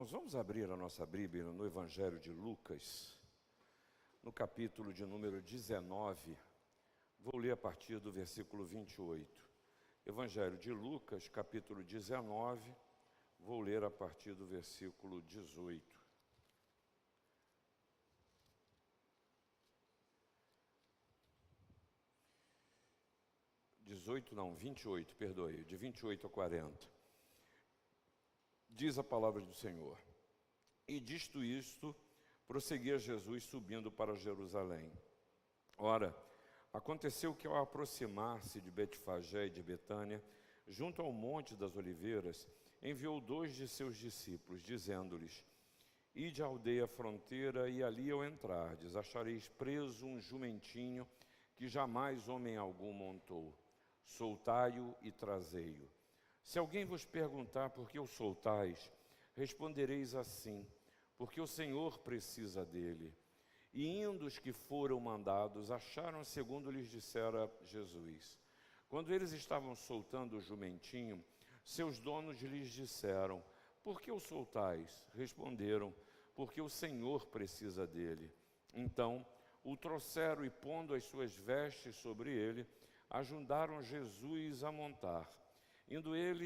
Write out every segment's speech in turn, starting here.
Nós vamos abrir a nossa Bíblia no Evangelho de Lucas, no capítulo de número 19, vou ler a partir do versículo 28. Evangelho de Lucas, capítulo 19, vou ler a partir do versículo 18. Não, 28, perdoe, de 28 a 40. Diz a palavra do Senhor: E disto isto, prosseguia Jesus subindo para Jerusalém. Ora, aconteceu que ao aproximar-se de Betfagé e de Betânia, junto ao monte das Oliveiras, enviou 2 de seus discípulos, dizendo-lhes: Ide à aldeia fronteira, e ali ao entrardes, achareis preso um jumentinho que jamais homem algum montou. Soltai-o e trazei-o. Se alguém vos perguntar por que o soltais, respondereis assim: porque o Senhor precisa dele. E indo os que foram mandados, acharam segundo lhes dissera Jesus. Quando eles estavam soltando o jumentinho, seus donos lhes disseram: por que o soltais? Responderam: porque o Senhor precisa dele. Então o trouxeram e, pondo as suas vestes sobre ele, ajudaram Jesus a montar. Indo ele,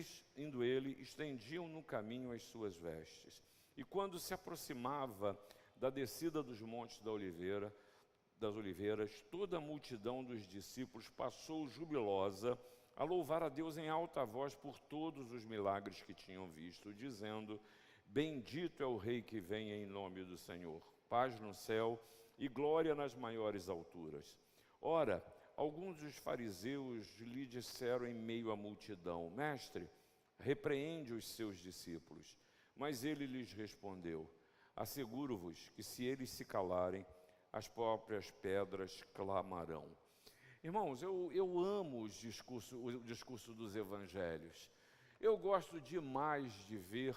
estendiam no caminho as suas vestes. E quando se aproximava da descida dos montes das oliveiras, toda a multidão dos discípulos passou jubilosa a louvar a Deus em alta voz por todos os milagres que tinham visto, dizendo: bendito é o Rei que vem em nome do Senhor, paz no céu e glória nas maiores alturas. Ora, alguns dos fariseus lhe disseram em meio à multidão: Mestre, repreende os seus discípulos. Mas ele lhes respondeu: asseguro-vos que se eles se calarem, as próprias pedras clamarão. Irmãos, eu amo o discurso dos evangelhos. Eu gosto demais de ver,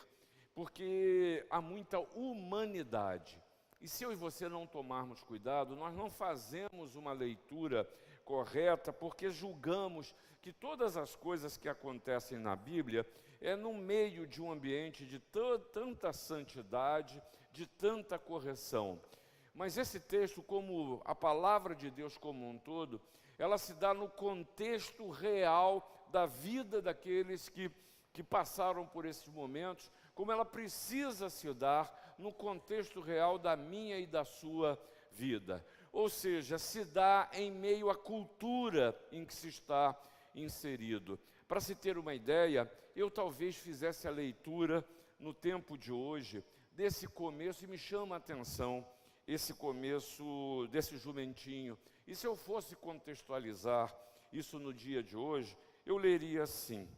porque há muita humanidade. E se eu e você não tomarmos cuidado, nós não fazemos uma leitura correta, porque julgamos que todas as coisas que acontecem na Bíblia é no meio de um ambiente de tanta santidade, de tanta correção. Mas esse texto, como a palavra de Deus como um todo, ela se dá no contexto real da vida daqueles que passaram por esses momentos, como ela precisa se dar no contexto real da minha e da sua vida. Ou seja, se dá em meio à cultura em que se está inserido. Para se ter uma ideia, eu talvez fizesse a leitura no tempo de hoje desse começo, e me chama a atenção esse começo desse jumentinho. E se eu fosse contextualizar isso no dia de hoje, eu leria assim: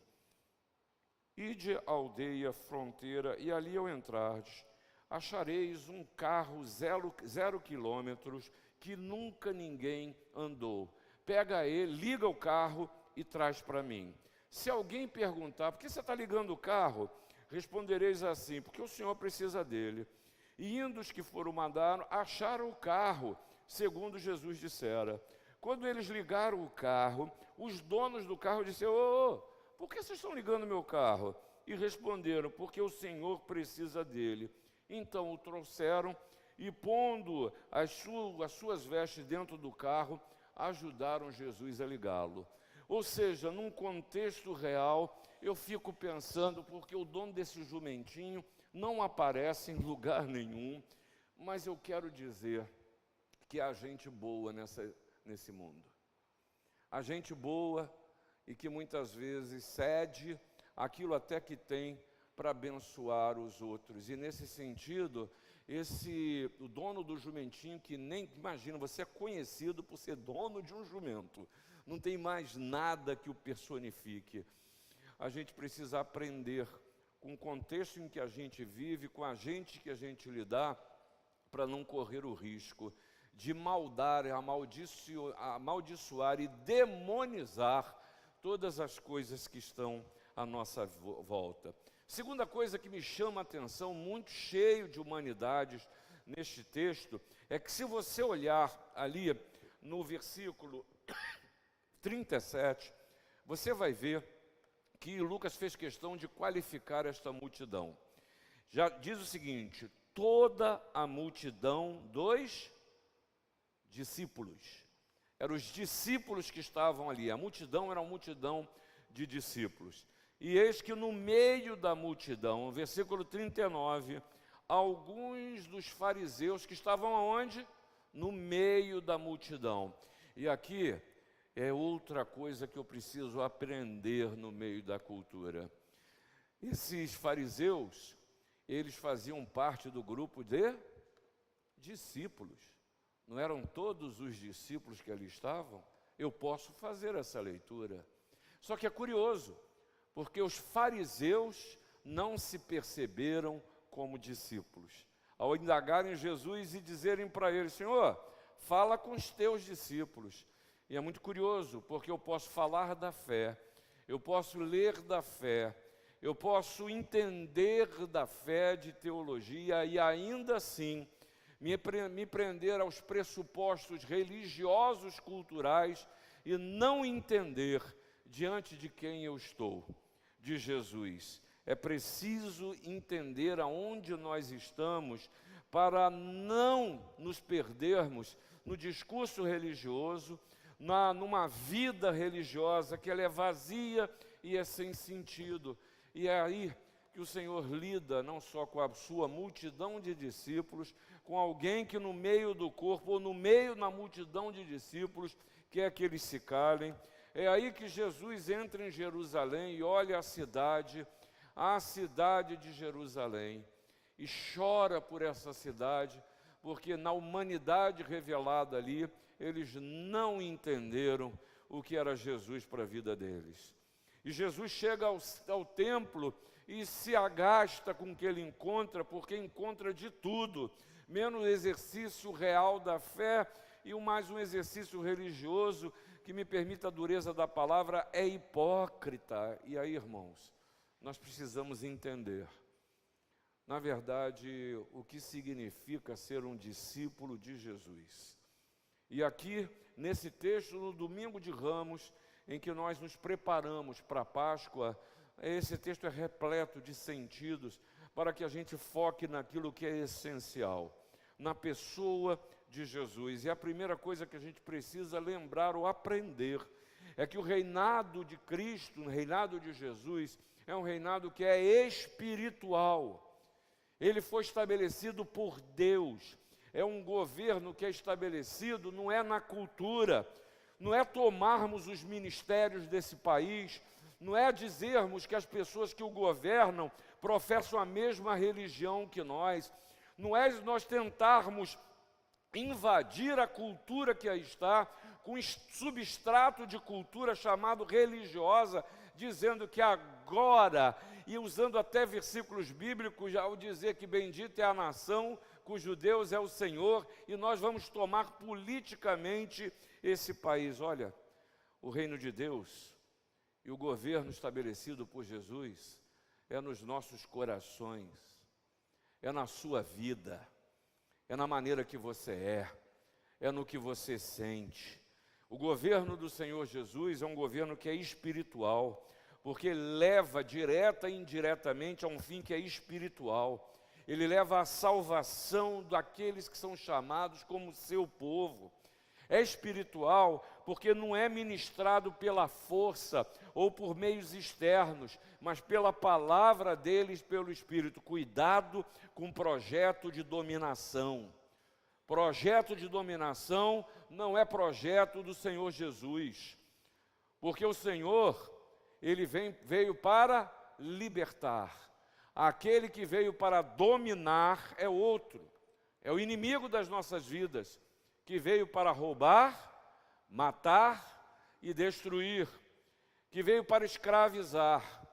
Ide à aldeia fronteira, e ali ao entrardes, achareis um carro 0 quilômetros que nunca ninguém andou. Pega ele, liga o carro e traz para mim. Se alguém perguntar: por que você está ligando o carro? Respondereis assim: porque o Senhor precisa dele. E indo os que foram mandados, acharam o carro, segundo Jesus dissera. Quando eles ligaram o carro, os donos do carro disseram: por que vocês estão ligando meu carro? E responderam: porque o Senhor precisa dele. Então o trouxeram e, pondo as suas vestes dentro do carro, ajudaram Jesus a ligá-lo. Ou seja, num contexto real, eu fico pensando, porque o dono desse jumentinho não aparece em lugar nenhum, mas eu quero dizer que há gente boa nesse mundo. Há gente boa e que muitas vezes cede aquilo até que tem para abençoar os outros. E nesse sentido, o dono do jumentinho, que nem imagina, você é conhecido por ser dono de um jumento, não tem mais nada que o personifique. A gente precisa aprender com o contexto em que a gente vive, com a gente que a gente lidar, para não correr o risco de maldar, amaldiçoar e demonizar todas as coisas que estão à nossa volta. Segunda coisa que me chama a atenção, muito cheio de humanidades neste texto, é que se você olhar ali no versículo 37, você vai ver que Lucas fez questão de qualificar esta multidão. já diz o seguinte: toda a multidão dos discípulos. Eram os discípulos que estavam ali, a multidão era uma multidão de discípulos. E eis que no meio da multidão, versículo 39, alguns dos fariseus que estavam aonde? No meio da multidão. E aqui é outra coisa que eu preciso aprender no meio da cultura. Esses fariseus, eles faziam parte do grupo de discípulos. Não eram todos os discípulos que ali estavam? Eu posso fazer essa leitura. Só que é curioso, porque os fariseus não se perceberam como discípulos. Ao indagarem Jesus e dizerem para ele: Senhor, fala com os teus discípulos. E é muito curioso, porque eu posso falar da fé, eu posso ler da fé, eu posso entender da fé de teologia e ainda assim me prender aos pressupostos religiosos, culturais e não entender diante de quem eu estou, de Jesus. É preciso entender aonde nós estamos para não nos perdermos no discurso religioso, numa vida religiosa que ela é vazia e é sem sentido. E é aí que o Senhor lida não só com a sua multidão de discípulos, com alguém que no meio do corpo, ou no meio da multidão de discípulos, quer que eles se calem. É aí que Jesus entra em Jerusalém e olha a cidade de Jerusalém, e chora por essa cidade, porque na humanidade revelada ali, eles não entenderam o que era Jesus para a vida deles. E Jesus chega ao templo e se agasta com o que ele encontra, porque encontra de tudo, menos o exercício real da fé e mais um exercício religioso que, me permita a dureza da palavra, é hipócrita. E aí, irmãos, nós precisamos entender, na verdade, o que significa ser um discípulo de Jesus. E aqui, nesse texto, no domingo de Ramos, em que nós nos preparamos para a Páscoa, esse texto é repleto de sentidos para que a gente foque naquilo que é essencial, na pessoa de Jesus. E a primeira coisa que a gente precisa lembrar ou aprender é que o reinado de Cristo, o reinado de Jesus, é um reinado que é espiritual. Ele foi estabelecido por Deus. É um governo que é estabelecido, não é na cultura, não é tomarmos os ministérios desse país, não é dizermos que as pessoas que o governam professam a mesma religião que nós, não é nós tentarmos invadir a cultura que aí está, com substrato de cultura chamado religiosa, dizendo que agora, e usando até versículos bíblicos, ao dizer que bendita é a nação cujo Deus é o Senhor, e nós vamos tomar politicamente esse país. Olha, o reino de Deus e o governo estabelecido por Jesus é nos nossos corações, é na sua vida, é na maneira que você é no que você sente. O governo do Senhor Jesus é um governo que é espiritual, porque ele leva direta e indiretamente a um fim que é espiritual. Ele leva à salvação daqueles que são chamados como seu povo. É espiritual porque não é ministrado pela força ou por meios externos, mas pela palavra deles, pelo Espírito. Cuidado com o projeto de dominação. Projeto de dominação não é projeto do Senhor Jesus, porque o Senhor, ele veio para libertar. Aquele que veio para dominar é outro, é o inimigo das nossas vidas, que veio para roubar, matar e destruir, que veio para escravizar.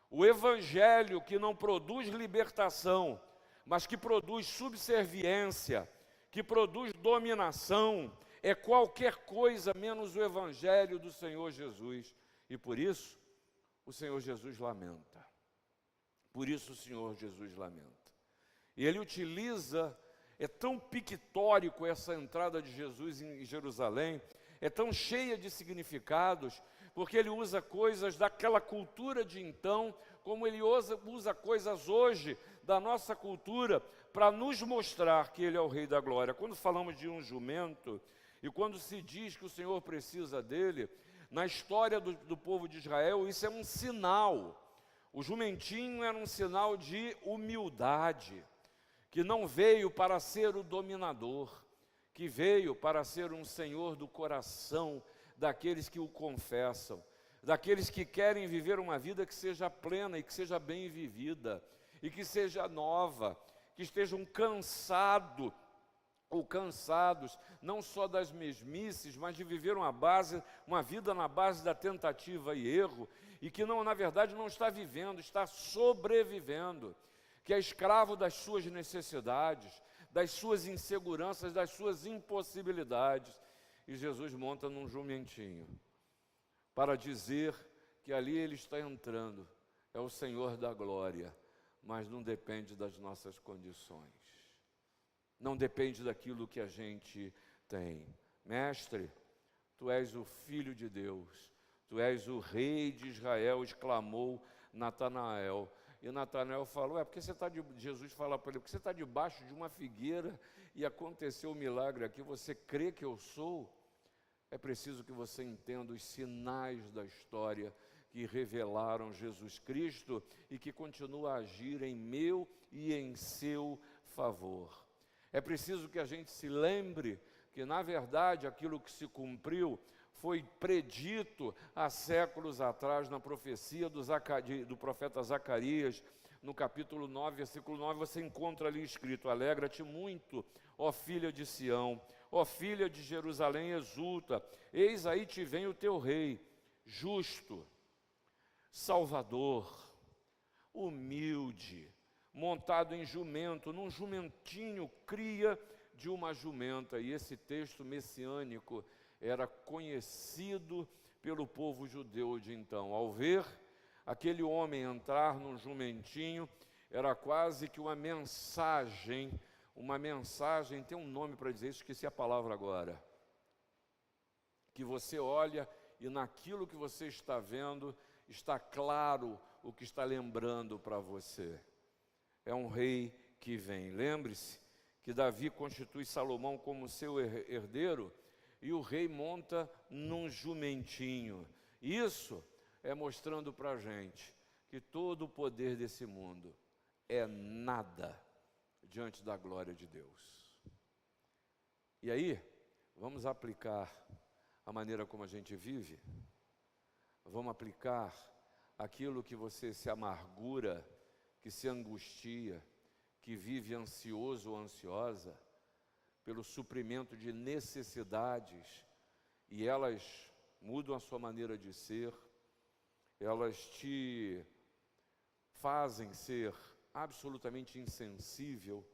O evangelho que não produz libertação, mas que produz subserviência, que produz dominação, é qualquer coisa menos o evangelho do Senhor Jesus. E por isso, o Senhor Jesus lamenta. Por isso o Senhor Jesus lamenta. E ele utiliza, é tão pictórico essa entrada de Jesus em Jerusalém, é tão cheia de significados, porque ele usa coisas daquela cultura de então, como ele usa coisas hoje da nossa cultura para nos mostrar que ele é o Rei da Glória. Quando falamos de um jumento, e quando se diz que o Senhor precisa dele, na história do povo de Israel, isso é um sinal. O jumentinho era um sinal de humildade, que não veio para ser o dominador, que veio para ser um senhor do coração daqueles que o confessam, daqueles que querem viver uma vida que seja plena e que seja bem vivida, e que seja nova, que estejam cansados ou cansados, não só das mesmices, mas de viver uma vida na base da tentativa e erro, e que não, na verdade não está vivendo, está sobrevivendo, que é escravo das suas necessidades, das suas inseguranças, das suas impossibilidades. E Jesus monta num jumentinho, para dizer que ali ele está entrando, é o Senhor da glória, mas não depende das nossas condições, não depende daquilo que a gente tem. Mestre, tu és o Filho de Deus, tu és o Rei de Israel, exclamou Natanael. E Natanael falou, porque você está Jesus fala para ele, porque você está debaixo de uma figueira e aconteceu um milagre aqui, você crê que eu sou? É preciso que você entenda os sinais da história que revelaram Jesus Cristo e que continua a agir em meu e em seu favor. É preciso que a gente se lembre que, na verdade, aquilo que se cumpriu foi predito há séculos atrás na profecia do profeta Zacarias, no capítulo 9, versículo 9, você encontra ali escrito, alegra-te muito, ó filha de Sião, ó filha de Jerusalém, exulta, eis aí te vem o teu rei, justo, salvador, humilde, montado em jumento, num jumentinho, cria de uma jumenta. E esse texto messiânico era conhecido pelo povo judeu de então. Ao ver aquele homem entrar num jumentinho, era quase que uma mensagem, tem um nome para dizer isso, esqueci a palavra agora, que você olha e naquilo que você está vendo, está claro o que está lembrando para você. É um rei que vem. Lembre-se que Davi constitui Salomão como seu herdeiro, e o rei monta num jumentinho. Isso é mostrando para a gente que todo o poder desse mundo é nada diante da glória de Deus. E aí, vamos aplicar a maneira como a gente vive? Vamos aplicar aquilo que você se amargura, que se angustia, que vive ansioso ou ansiosa, pelo suprimento de necessidades, e elas mudam a sua maneira de ser, elas te fazem ser absolutamente insensível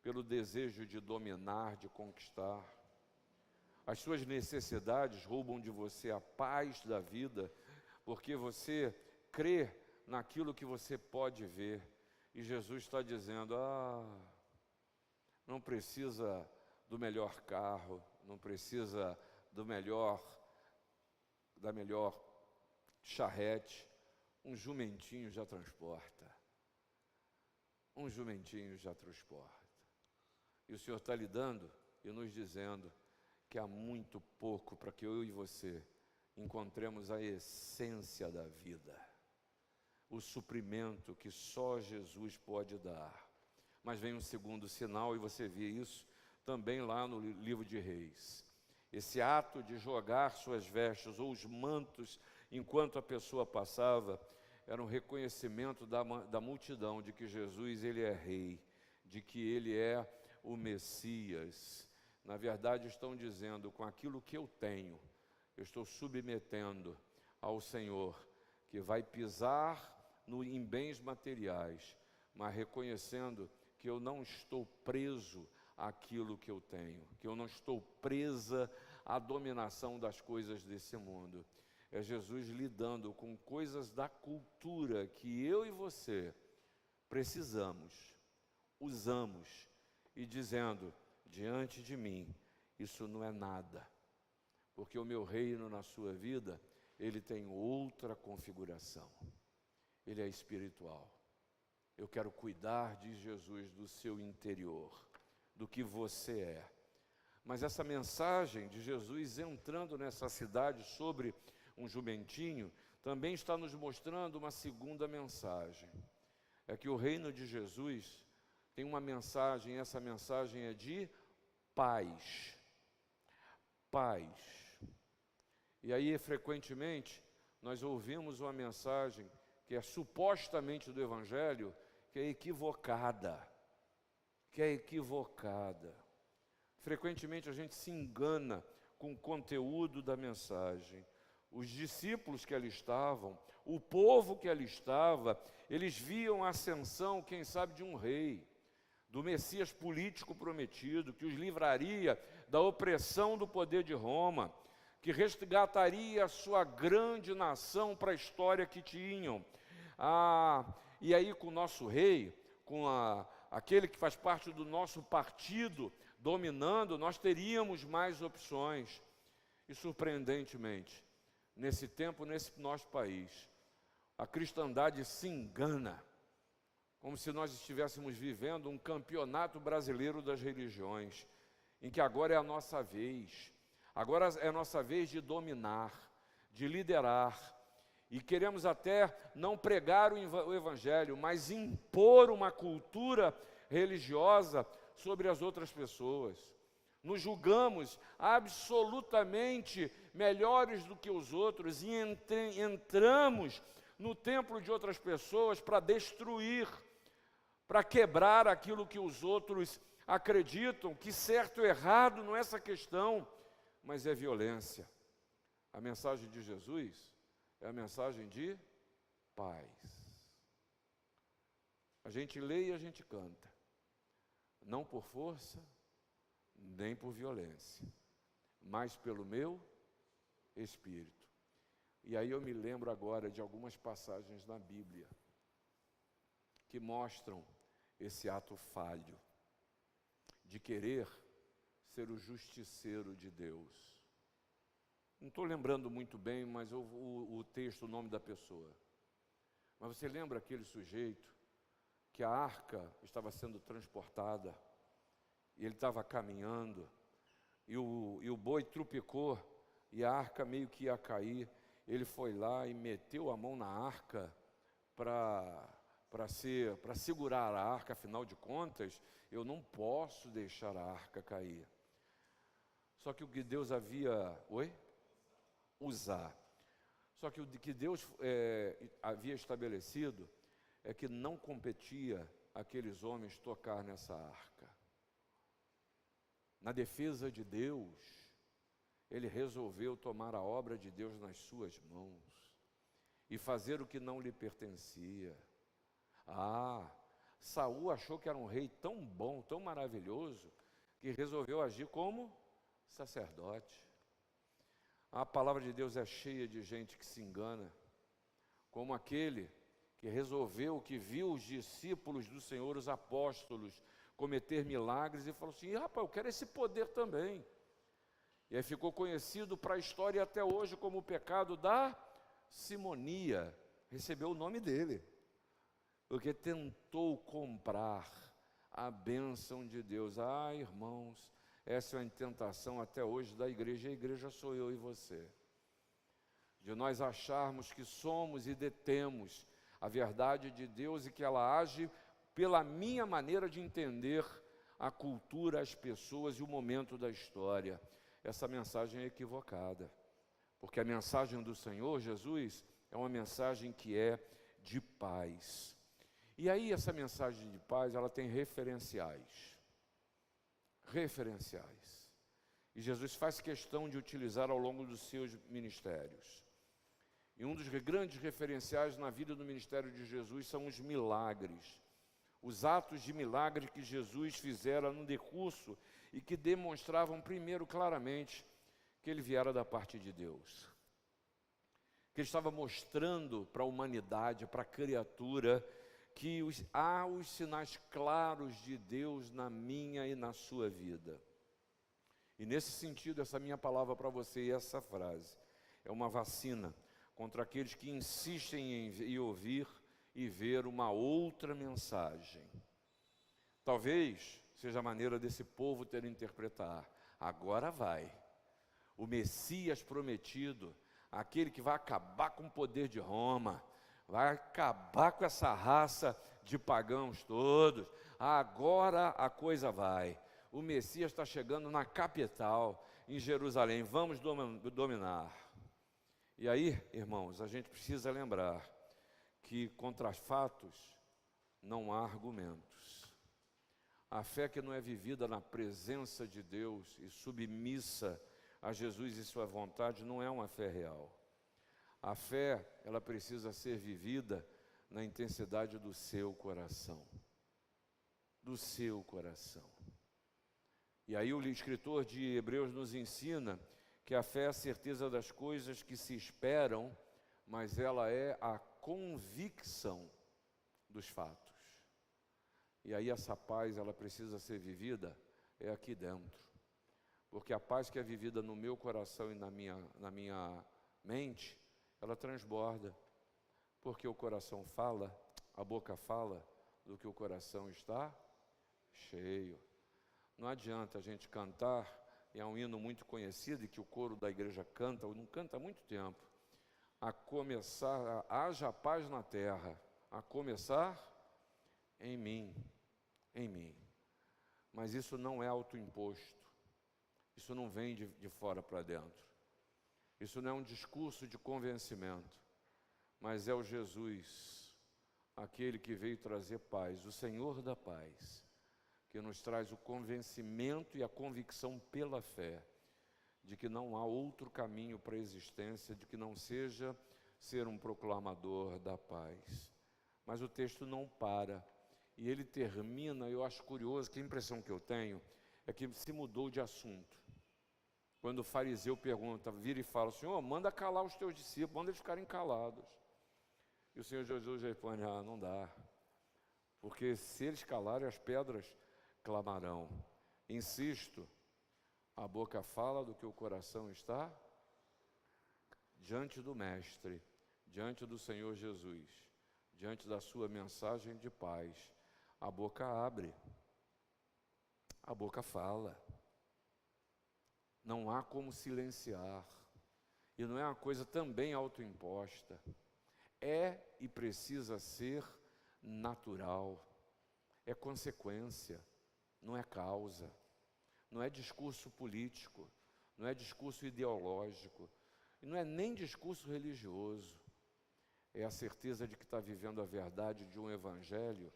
pelo desejo de dominar, de conquistar. As suas necessidades roubam de você a paz da vida, porque você crê naquilo que você pode ver. E Jesus está dizendo, não precisa do melhor carro, não precisa da melhor charrete, um jumentinho já transporta. Um jumentinho já transporta. E o Senhor está lhe dando e nos dizendo que há muito pouco para que eu e você encontremos a essência da vida, o suprimento que só Jesus pode dar. Mas vem um segundo sinal, e você vê isso também lá no livro de Reis. Esse ato de jogar suas vestes ou os mantos enquanto a pessoa passava, era um reconhecimento da multidão de que Jesus, ele é rei, de que ele é o Messias. Na verdade, estão dizendo, com aquilo que eu tenho, eu estou submetendo ao Senhor, que vai pisar em bens materiais, mas reconhecendo que eu não estou preso àquilo que eu tenho, que eu não estou presa à dominação das coisas desse mundo. É Jesus lidando com coisas da cultura que eu e você precisamos, usamos, e dizendo, diante de mim, isso não é nada, porque o meu reino na sua vida, ele tem outra configuração. ele é espiritual. Eu quero cuidar, diz Jesus, do seu interior, do que você é. Mas essa mensagem de Jesus entrando nessa cidade sobre um jumentinho, também está nos mostrando uma segunda mensagem. É que o reino de Jesus tem uma mensagem, e essa mensagem é de paz. Paz. E aí, frequentemente, nós ouvimos uma mensagem que é supostamente do Evangelho, que é equivocada. Frequentemente a gente se engana com o conteúdo da mensagem. Os discípulos que ali estavam, o povo que ali estava, eles viam a ascensão, quem sabe, de um rei, do Messias político prometido, que os livraria da opressão do poder de Roma, que resgataria a sua grande nação para a história que tinham. E aí com o nosso rei, com aquele que faz parte do nosso partido dominando, nós teríamos mais opções. E surpreendentemente, nesse tempo, nesse nosso país, a cristandade se engana, como se nós estivéssemos vivendo um campeonato brasileiro das religiões, em que agora é a nossa vez. Agora é a nossa vez de dominar, de liderar, e queremos até não pregar o Evangelho, mas impor uma cultura religiosa sobre as outras pessoas. Nos julgamos absolutamente melhores do que os outros e entramos no templo de outras pessoas para destruir, para quebrar aquilo que os outros acreditam, que certo ou errado não é essa questão, mas é violência. A mensagem de Jesus é a mensagem de paz. A gente lê e a gente canta, não por força, nem por violência, mas pelo meu Espírito. E aí eu me lembro agora de algumas passagens na Bíblia que mostram esse ato falho de querer ser o justiceiro de Deus. Não estou lembrando muito bem, mas o texto, o nome da pessoa. Mas você lembra aquele sujeito que a arca estava sendo transportada, e ele estava caminhando, e o boi trupicou, e a arca meio que ia cair. Ele foi lá e meteu a mão na arca para segurar a arca, afinal de contas, eu não posso deixar a arca cair. Só que o que Deus havia... Usar. Só que o que Deus havia estabelecido é que não competia aqueles homens tocar nessa arca. Na defesa de Deus, ele resolveu tomar a obra de Deus nas suas mãos e fazer o que não lhe pertencia. Saul achou que era um rei tão bom, tão maravilhoso, que resolveu agir como sacerdote. A palavra de Deus é cheia de gente que se engana, como aquele que resolveu, que viu os discípulos do Senhor, os apóstolos, cometer milagres e falou assim: rapaz, eu quero esse poder também. E aí ficou conhecido para a história até hoje como o pecado da simonia. Recebeu o nome dele, porque tentou comprar a bênção de Deus. Irmãos, essa é uma tentação até hoje da igreja. A igreja sou eu e você, de nós acharmos que somos e detemos a verdade de Deus e que ela age pela minha maneira de entender a cultura, as pessoas e o momento da história. Essa mensagem é equivocada, porque a mensagem do Senhor Jesus é uma mensagem que é de paz. E aí essa mensagem de paz, ela tem referenciais. E Jesus faz questão de utilizar ao longo dos seus ministérios. E um dos grandes referenciais na vida do ministério de Jesus são os milagres. Os atos de milagre que Jesus fizera no decurso e que demonstravam primeiro claramente que ele viera da parte de Deus. Que ele estava mostrando para a humanidade, para a criatura, que há os sinais claros de Deus na minha e na sua vida. E nesse sentido, essa minha palavra para você e essa frase é uma vacina contra aqueles que insistem em ouvir e ver uma outra mensagem. Talvez seja a maneira desse povo ter interpretar. Agora vai. O Messias prometido, aquele que vai acabar com o poder de Roma, vai acabar com essa raça de pagãos todos. Agora a coisa vai. O Messias está chegando na capital, em Jerusalém. Vamos dominar. E aí, irmãos, a gente precisa lembrar que contra fatos não há argumentos. A fé que não é vivida na presença de Deus e submissa a Jesus e sua vontade não é uma fé real. A fé, ela precisa ser vivida na intensidade do seu coração. Do seu coração. E aí o escritor de Hebreus nos ensina que a fé é a certeza das coisas que se esperam, mas ela é a convicção dos fatos. E aí essa paz, ela precisa ser vivida aqui dentro. Porque a paz que é vivida no meu coração e na minha mente, ela transborda. Porque o coração fala, a boca fala do que o coração está cheio. Não adianta a gente cantar, e é um hino muito conhecido e que o coro da igreja canta, ou não canta há muito tempo. A começar, haja paz na terra, a começar em mim. Em mim. Mas isso não é autoimposto. Isso não vem de fora para dentro. Isso não é um discurso de convencimento, mas é o Jesus, aquele que veio trazer paz, o Senhor da paz, que nos traz o convencimento e a convicção pela fé, de que não há outro caminho para a existência, de que não seja ser um proclamador da paz. Mas o texto não para, e ele termina, eu acho curioso, que a impressão que eu tenho é que se mudou de assunto. Quando o fariseu pergunta, vira e fala, Senhor, manda calar os teus discípulos, manda eles ficarem calados. E o Senhor Jesus responde, não dá, porque se eles calarem, as pedras clamarão. Insisto, a boca fala do que o coração está diante do Mestre, diante do Senhor Jesus, diante da sua mensagem de paz. A boca abre, a boca fala. Não há como silenciar. E não é uma coisa também autoimposta. É e precisa ser natural. É consequência, não é causa. Não é discurso político, não é discurso ideológico, e não é nem discurso religioso. É a certeza de que está vivendo a verdade de um evangelho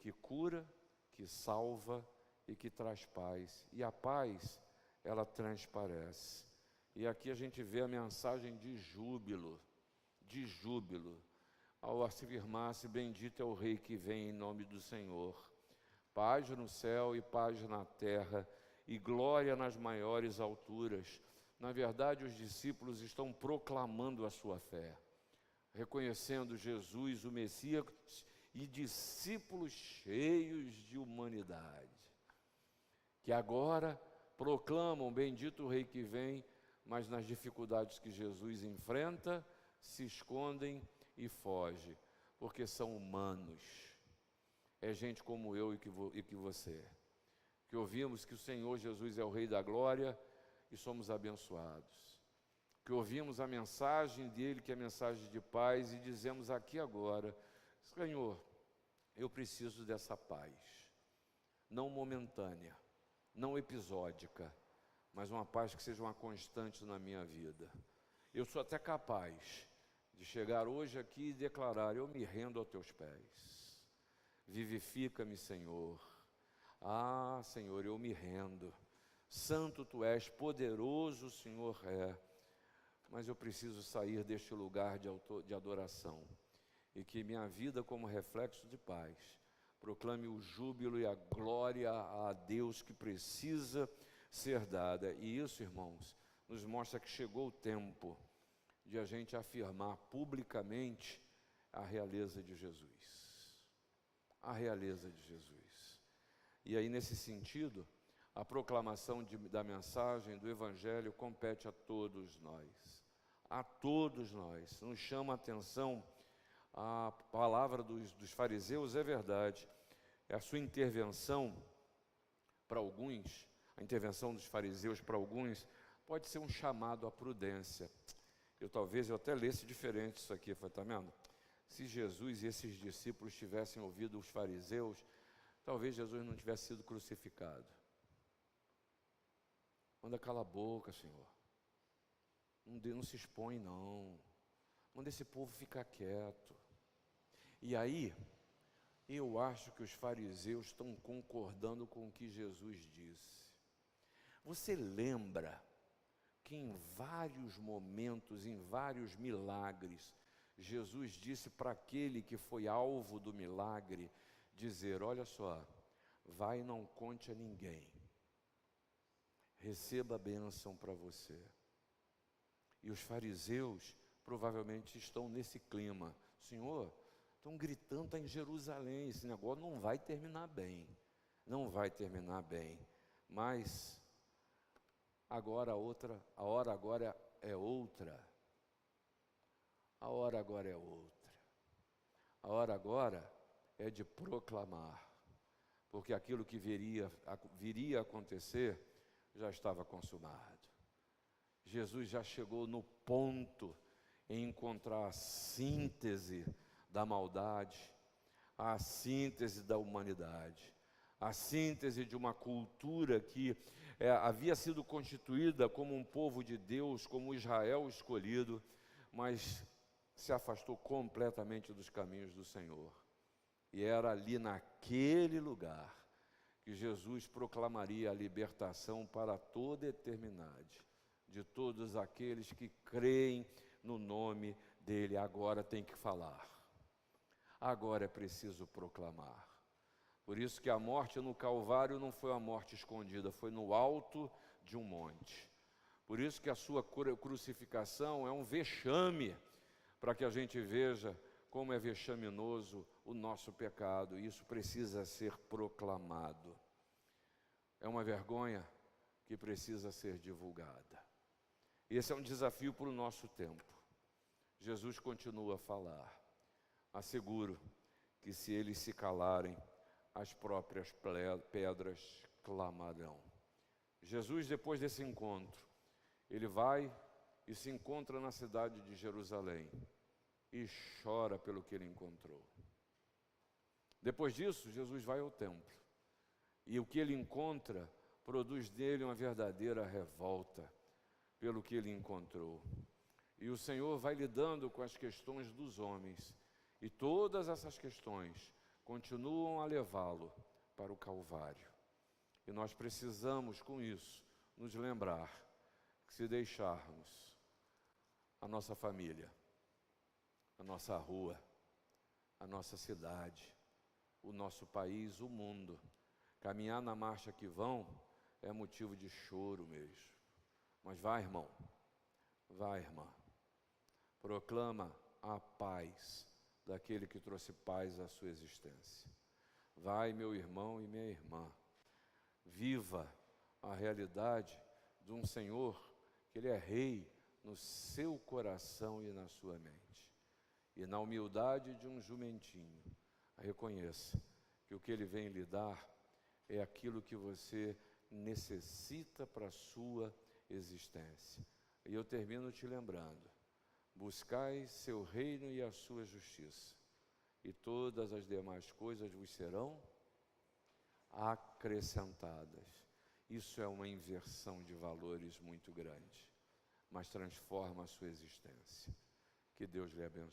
que cura, que salva e que traz paz. E a paz, ela transparece. E aqui a gente vê a mensagem de júbilo, ao afirmar-se, bendito é o Rei que vem em nome do Senhor. Paz no céu e paz na terra, e glória nas maiores alturas. Na verdade, os discípulos estão proclamando a sua fé, reconhecendo Jesus, o Messias, e discípulos cheios de humanidade, que agora proclamam, bendito o Rei que vem, mas nas dificuldades que Jesus enfrenta, se escondem e fogem, porque são humanos. É gente como eu e que você, que ouvimos que o Senhor Jesus é o Rei da Glória e somos abençoados, que ouvimos a mensagem dele, que é a mensagem de paz, e dizemos aqui agora, Senhor, eu preciso dessa paz, não momentânea, não episódica, mas uma paz que seja uma constante na minha vida. Eu sou até capaz de chegar hoje aqui e declarar, eu me rendo aos teus pés, vivifica-me, Senhor. Ah, Senhor, eu me rendo, santo tu és, poderoso o Senhor é, mas eu preciso sair deste lugar de adoração, e que minha vida como reflexo de paz, proclame o júbilo e a glória a Deus que precisa ser dada. E isso, irmãos, nos mostra que chegou o tempo de a gente afirmar publicamente a realeza de Jesus. A realeza de Jesus. E aí, nesse sentido, a proclamação da mensagem do Evangelho compete a todos nós. A todos nós. Nos chama a atenção A palavra dos fariseus é verdade. É a sua intervenção para alguns, a intervenção dos fariseus para alguns, pode ser um chamado à prudência. Talvez eu até lesse diferente isso aqui, está vendo? Se Jesus e esses discípulos tivessem ouvido os fariseus, talvez Jesus não tivesse sido crucificado. Manda calar a boca, Senhor. Não se expõe, não. Manda esse povo ficar quieto. E aí, eu acho que os fariseus estão concordando com o que Jesus disse. Você lembra que em vários momentos, em vários milagres, Jesus disse para aquele que foi alvo do milagre, dizer, olha só, vai e não conte a ninguém. Receba a bênção para você. E os fariseus provavelmente estão nesse clima. Senhor, estão gritando, está em Jerusalém, esse negócio não vai terminar bem. Não vai terminar bem. Mas agora a hora agora é outra. A hora agora é outra. A hora agora é de proclamar. Porque aquilo que viria a acontecer já estava consumado. Jesus já chegou no ponto em encontrar a síntese da maldade, a síntese da humanidade, a síntese de uma cultura que havia sido constituída como um povo de Deus, como Israel escolhido, mas se afastou completamente dos caminhos do Senhor. E era ali naquele lugar que Jesus proclamaria a libertação para toda a eternidade, de todos aqueles que creem no nome dele. Agora tem que falar, agora é preciso proclamar. Por isso que a morte no Calvário não foi uma morte escondida, foi no alto de um monte. Por isso que a sua crucificação é um vexame, para que a gente veja como é vexaminoso o nosso pecado, e isso precisa ser proclamado. É uma vergonha que precisa ser divulgada. Esse é um desafio para o nosso tempo. Jesus continua a falar. Asseguro que se eles se calarem, as próprias pedras clamarão. Jesus, depois desse encontro, ele vai e se encontra na cidade de Jerusalém e chora pelo que ele encontrou. Depois disso, Jesus vai ao templo e o que ele encontra produz nele uma verdadeira revolta pelo que ele encontrou. E o Senhor vai lidando com as questões dos homens, e todas essas questões continuam a levá-lo para o Calvário. E nós precisamos, com isso, nos lembrar que se deixarmos a nossa família, a nossa rua, a nossa cidade, o nosso país, o mundo, caminhar na marcha que vão, é motivo de choro mesmo. Mas vai, irmão, vai, irmã, proclama a paz daquele que trouxe paz à sua existência. Vai, meu irmão e minha irmã, viva a realidade de um Senhor, que Ele é Rei no seu coração e na sua mente. E na humildade de um jumentinho, reconheça que o que Ele vem lhe dar é aquilo que você necessita para a sua existência. E eu termino te lembrando, buscai seu reino e a sua justiça, e todas as demais coisas vos serão acrescentadas. Isso é uma inversão de valores muito grande, mas transforma a sua existência. Que Deus lhe abençoe.